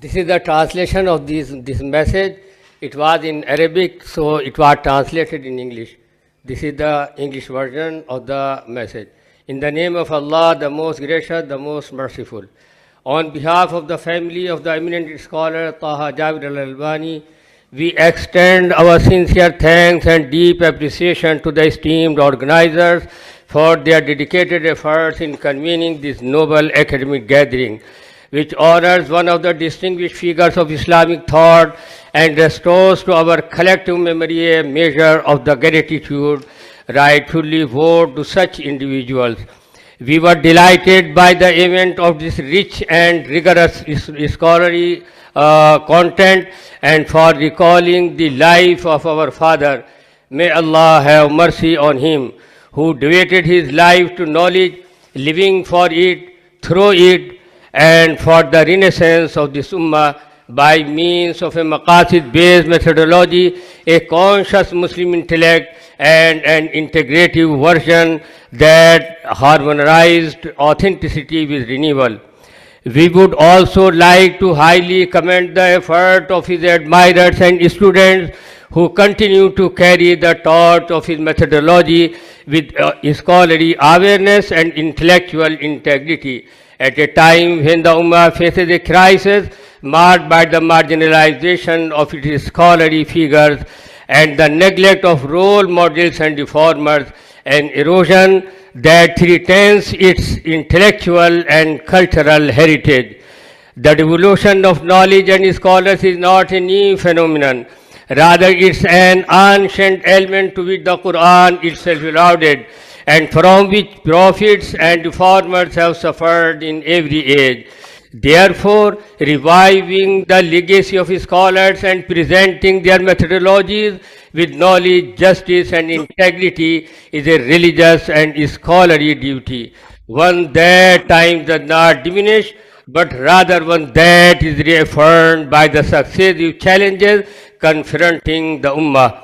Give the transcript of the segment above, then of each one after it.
This is the translation of this message. It was in Arabic, so it was translated in English. This is the English version of the message. In the name of Allah, the most gracious, the most merciful. On behalf of the family of the eminent scholar Taha Javid Al-Albani, we extend our sincere thanks and deep appreciation to the esteemed organizers for their dedicated efforts in convening this noble academic gathering, which honors one of the distinguished figures of Islamic thought and restores to our collective memory a measure of the gratitude rightfully owed to such individuals. We were delighted by the event of this rich and rigorous scholarly content and for recalling the life of our father. May Allah have mercy on him, who devoted his life to knowledge, living for it, through it, and for the renaissance of this ummah by means of a maqasid-based methodology, a conscious Muslim intellect, and an integrative version that harmonized authenticity with renewal. We would also like to highly commend the effort of his admirers and students who continue to carry the torch of his methodology with scholarly awareness and intellectual integrity at a time when the Ummah faces a crisis marked by the marginalization of its scholarly figures and the neglect of role models and reformers, an erosion that threatens its intellectual and cultural heritage. The devolution of knowledge and scholars is not a new phenomenon. Rather, it's an ancient element to which the Quran itself alluded, and from which prophets and reformers have suffered in every age. Therefore, reviving the legacy of scholars and presenting their methodologies with knowledge, justice, and integrity is a religious and scholarly duty, one that time does not diminish, but rather one that is reaffirmed by the successive challenges confronting the Ummah.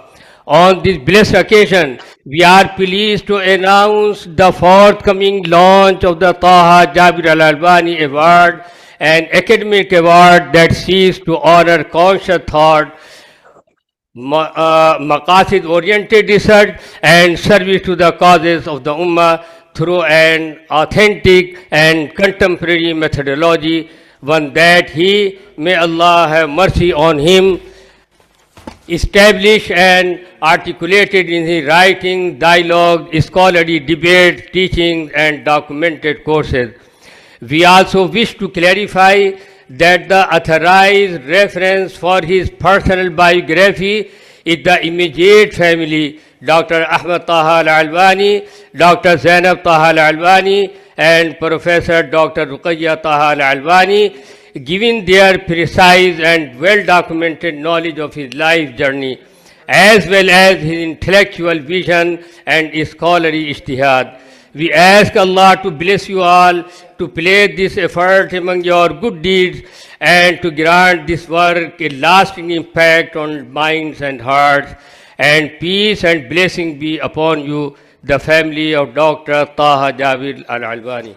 On this blessed occasion, we are pleased to announce the forthcoming launch of the Taha Javid Al-Albani Award, an academic award that seeks to honor conscious thought, maqasid-oriented research, and service to the causes of the Ummah through an authentic and contemporary methodology, one that he, may Allah have mercy on him, established and articulated in his writing, dialogue, scholarly debates, teachings, and documented courses. We also wish to clarify that the authorized reference for his personal biography is the immediate family, Dr. Ahmad Taha Al-Albani, Dr. Zainab Taha Al-Albani, and Professor Dr. Ruqayya Taha Al-Albani, giving their precise and well-documented knowledge of his life journey, as well as his intellectual vision and scholarly ijtihad. We ask Allah to bless you all, to place this effort among your good deeds, and to grant this work a lasting impact on minds and hearts, and peace and blessing be upon you, the family of Dr. Taha Javid Al-Albani.